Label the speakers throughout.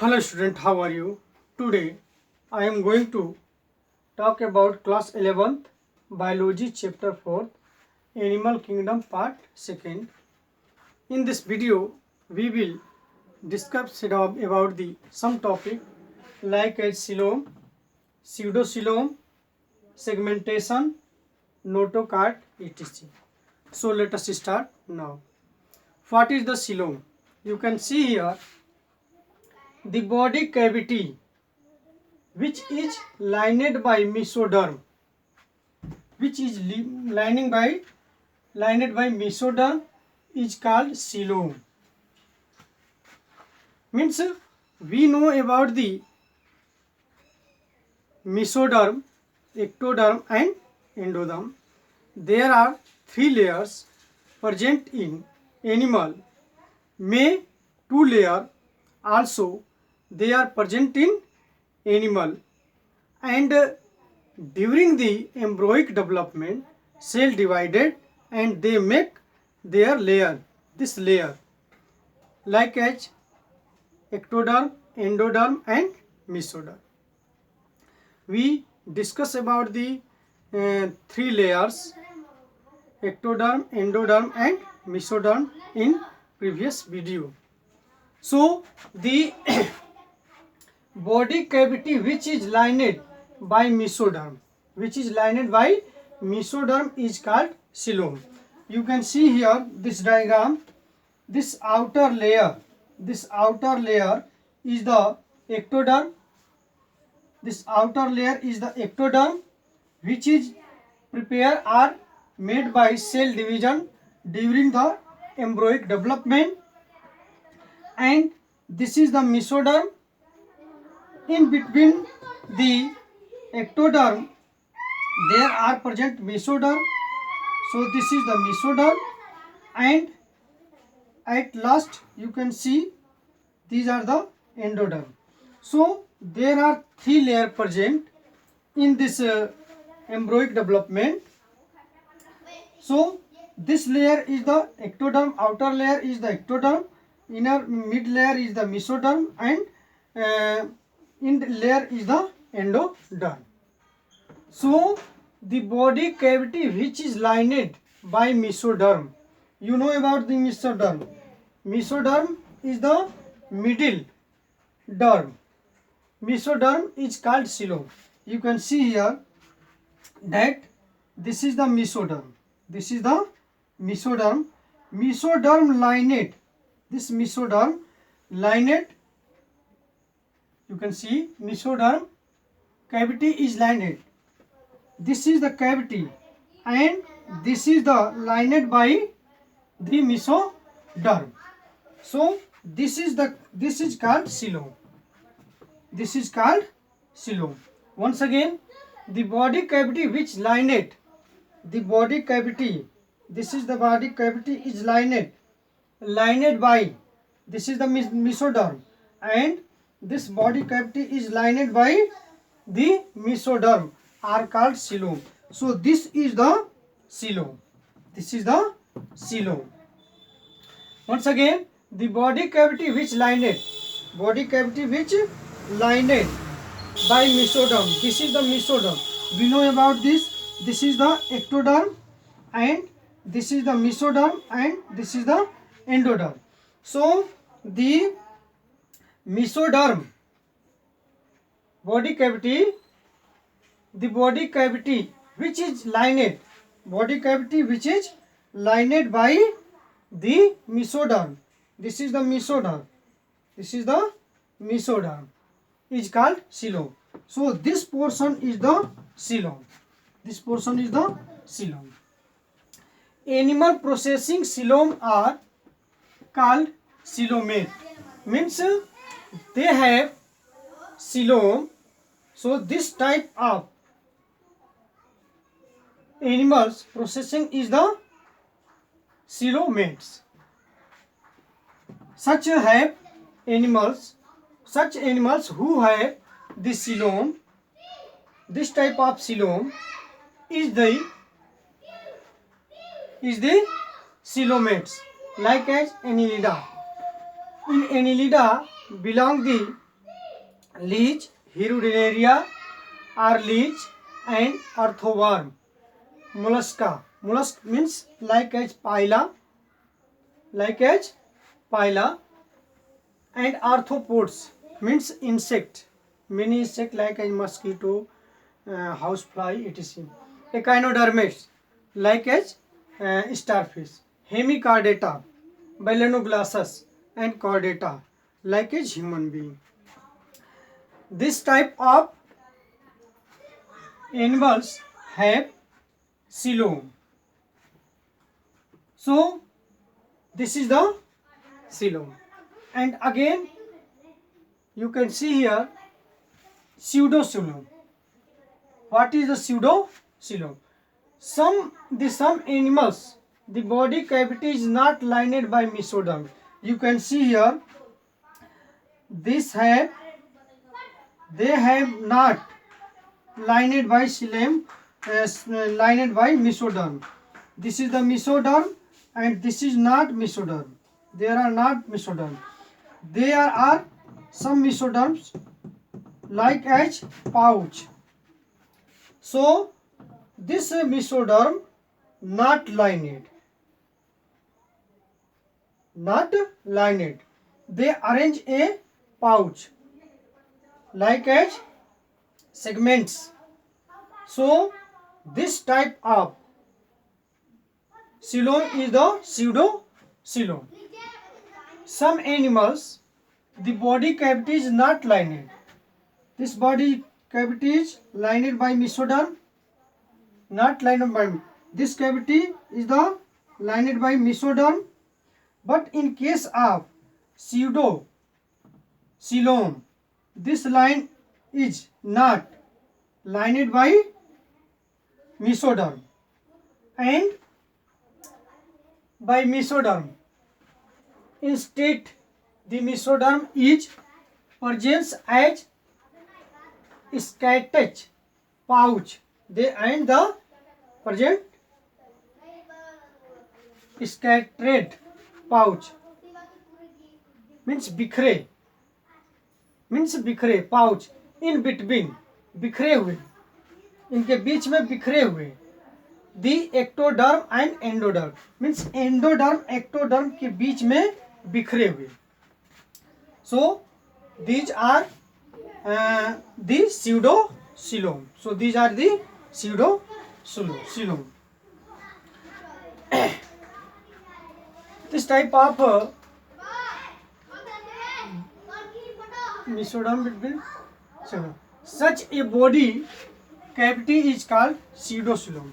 Speaker 1: Hello student, how are you? Today I am going to talk about class 11th biology chapter 4 animal kingdom part 2nd. In this video we will discuss about the some topic like as coelom, pseudocoelom, segmentation, notochord, etc. So let us start now. What is the coelom? You can see here the body cavity which is lined by mesoderm, which is lined by mesoderm is called coelom. Means we know about the mesoderm, ectoderm and endoderm. There are three layers present in animal. May two layer also they are present in animal, and during the embryonic development cell divided and they make their layer, this layer like as ectoderm, endoderm and mesoderm. We discuss about the three layers ectoderm, endoderm and mesoderm in previous video. So the body cavity which is lined by mesoderm, is called coelom. You can see here this diagram. This outer layer is the ectoderm. This outer layer is the ectoderm, which is prepared or made by cell division during the embryonic development, and this is the mesoderm. In between the ectoderm there are present mesoderm. So this is the mesoderm, and at last you can see these are the endoderm. So there are three layers present in this embryonic development. So this layer is the ectoderm, outer layer is the ectoderm, inner mid layer is the mesoderm, and in layer is the endoderm. So the body cavity which is lined by mesoderm, you know about the mesoderm. Mesoderm is the middle derm. Mesoderm is called coelom. You can see here that this is the mesoderm. This is the mesoderm. Mesoderm lined. This mesoderm lined. You can see mesoderm cavity is lined. This is the cavity, and this is the lined by the mesoderm. So this is called coelom. This is called coelom. Once again, the body cavity which lined, the body cavity, this is the body cavity is lined by, this is the mesoderm, and this body cavity is lined by the mesoderm are called coelom. So this is the coelom. This is the coelom. Once again, the body cavity which lined by mesoderm. This is the mesoderm. We know about this. This is the ectoderm, and this is the mesoderm, and this is the endoderm. So the mesoderm body cavity, the body cavity which is lined by the mesoderm. This is the mesoderm. This is the mesoderm is called coelom. So this portion is the coelom. This portion is the coelom. Animal processing coelom are called coelomate. Means they have coelom. So this type of animals processing is the coelomates. Such animals who have this coelom, this type of coelom is the coelomates, like as Annelida. In Annelida belong the leech, Hirudinaria or leech, and earthworm. Mollusca. Mollusk means like as phyla, and arthropods means insect. Many insect like as mosquito, housefly, etc. Echinoderms like as starfish. Hemichordata, Balanoglossus, and chordata like as human being. This type of animals have coelom. So this is the coelom. And again you can see here pseudocoelom. What is the pseudocoelom? Some animals, the body cavity is not lined by mesoderm. You can see here they have not lined by coelom, lined by mesoderm. This is the mesoderm and this is not mesoderm. There are not mesoderm. There are some mesoderms like as pouch. So this mesoderm not lined. They arrange a pouch like as segments. So this type of coelom is the pseudocoelom. Some animals, the body cavity is not lined. This body cavity is lined by mesoderm, not lined by. This cavity is the lined by mesoderm, but in case of pseudocoelom, this line is not lined by mesoderm, and by mesoderm. Instead, the mesoderm is present as scattered pouch. They and the present scattered pouch means बिखरे pouch in between, बिखरे हुए, इनके बीच में बिखरे हुए. The ectoderm and endoderm means endoderm ectoderm के बीच में बिखरे हुए. So these are the pseudocoelom. So these are the pseudocoelom. This type of mesoderm between such a body cavity is called pseudocoelom.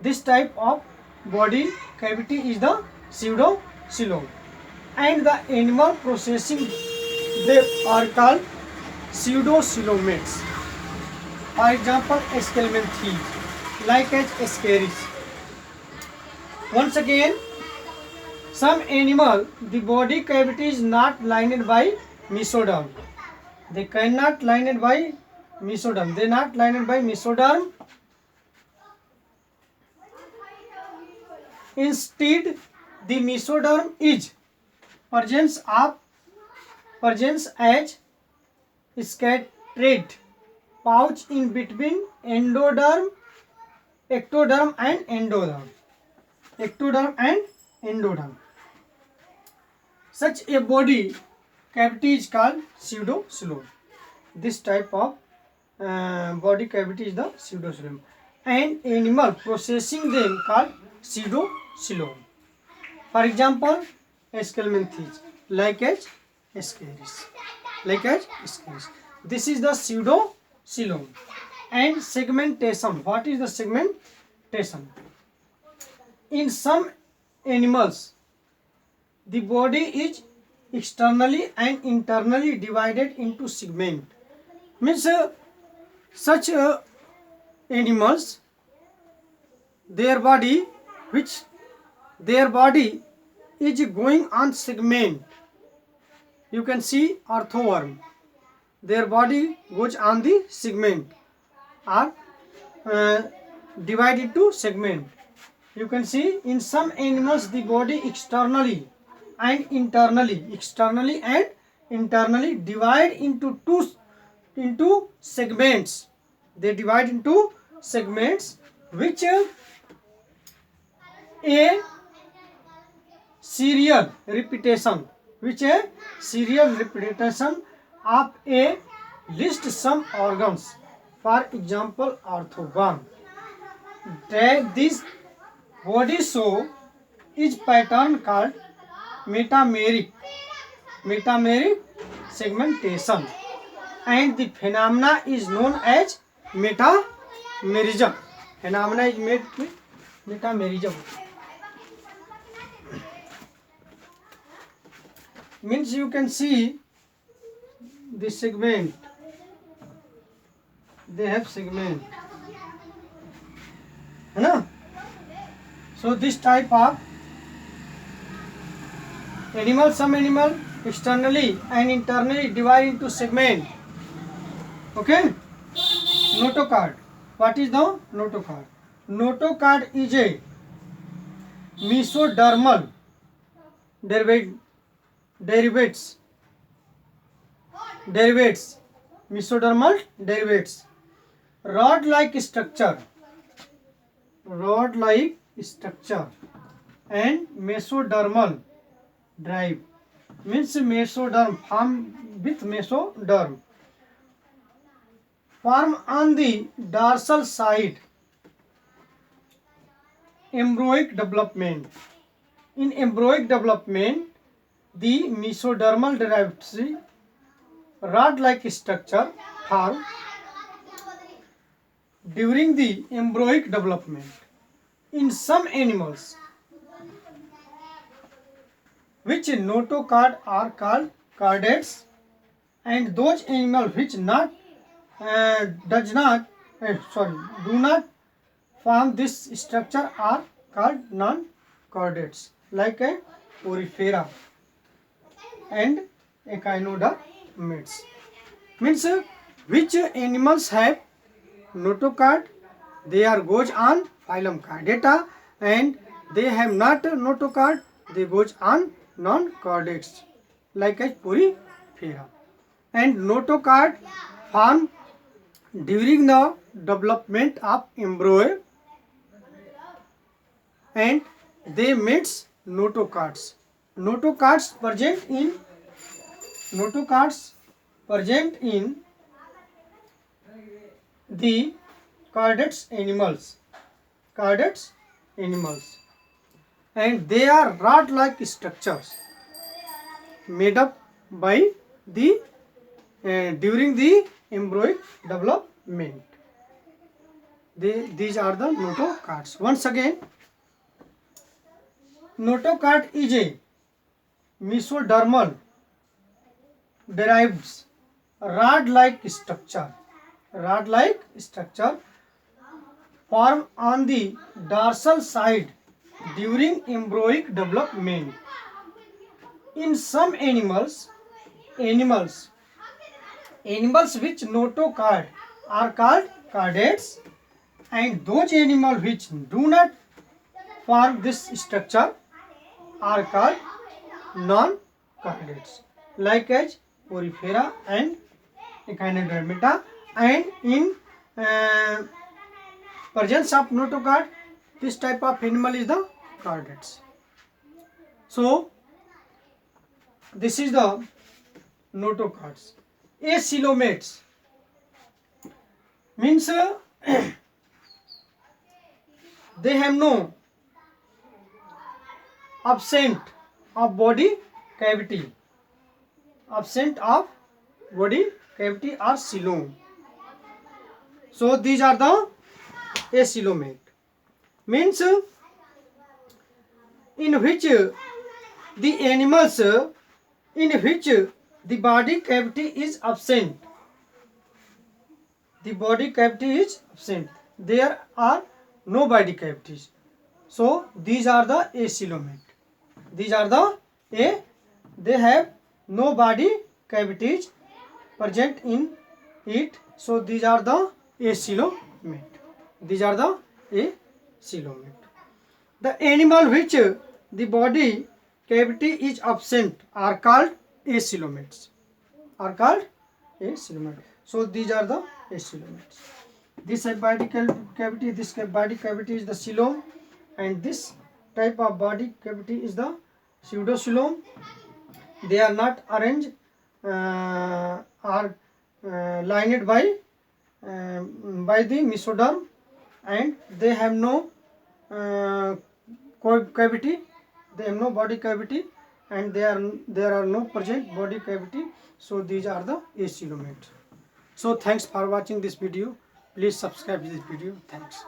Speaker 1: This type of body cavity is the pseudocoelom, and the animal processing they are called pseudocoelomates. For example, Scalementhes, like as ascaris. Once again, some animal, the body cavity is not lined by mesoderm. They cannot lined by mesoderm. They not lined by mesoderm. Instead, the mesoderm is present as scattered pouch in between endoderm, ectoderm and endoderm. Such a body cavity is called pseudocoelom. This type of body cavity is the pseudocoelom, and animal processing them called pseudocoelom. For example, Scalementhes, like as ascaris. This is the pseudocoelom. And segmentation. What is the segmentation? In some animals, the body is externally and internally divided into segment. Means such animals, their body is going on segment. You can see earthworm. Their body goes on the segment or divided to segment. You can see in some animals the body externally and internally internally divide into segments. They divide into segments which a serial repetition of a list some organs. For example, orthogon. This body show is pattern called metameric segmentation, and the phenomena is known as metamerism. Phenomena is made with metamerism. Means you can see this segment. They have segment, है ना? So this type of animal, some animal externally and internally divide into segment. Okay. Notochord. What is the notochord? Notochord is a mesodermal derivates mesodermal derivates rod-like structure and mesodermal drive. Means mesoderm form with mesoderm form on the dorsal side. Embryonic development. In embryonic development, the mesodermal derivates rod-like structure form during the embryonic development. In some animals, which notochord are called chordates, and those animals which do not form this structure are called non-chordates, like a porifera and echinodermates. Means which animals have notochord, they are goes on phylum Chordata, and they have not notochord, they goes on non-chordates, like a porifera. And notochord form during the development of embryo, and they meets notochords. Notochords present in the chordates animals, and they are rod-like structures made up by the during the embryonic development. These are the notochords. Once again, notochord is a mesodermal derives rod-like structure form on the dorsal side during embryonic development. In some animals which notochord are called chordates, and those animals which do not form this structure are called non-chordates, like as porifera and echinodermata. And in presence of notochord, this type of animal is the chordates. So this is the notochords. Acoelomates means they have no absent of body cavity or coelom. So these are the acoelomate. Means in which the animals in which the body cavity is absent. There are no body cavities. So these are the acoelomate. They have no body cavities present in it. So these are the acoelomate. The animal which the body cavity is absent are called acoelomates. are called acoelomate. So these are the acoelomates. This body cavity, this body cavity is the coelom, and this type of body cavity is the pseudocoelom. They are not arranged or lined by the mesoderm, and they have no cavity. They have no body cavity, and there are no present body cavity. So these are the acoelomates. So thanks for watching this video. Please subscribe this video. Thanks.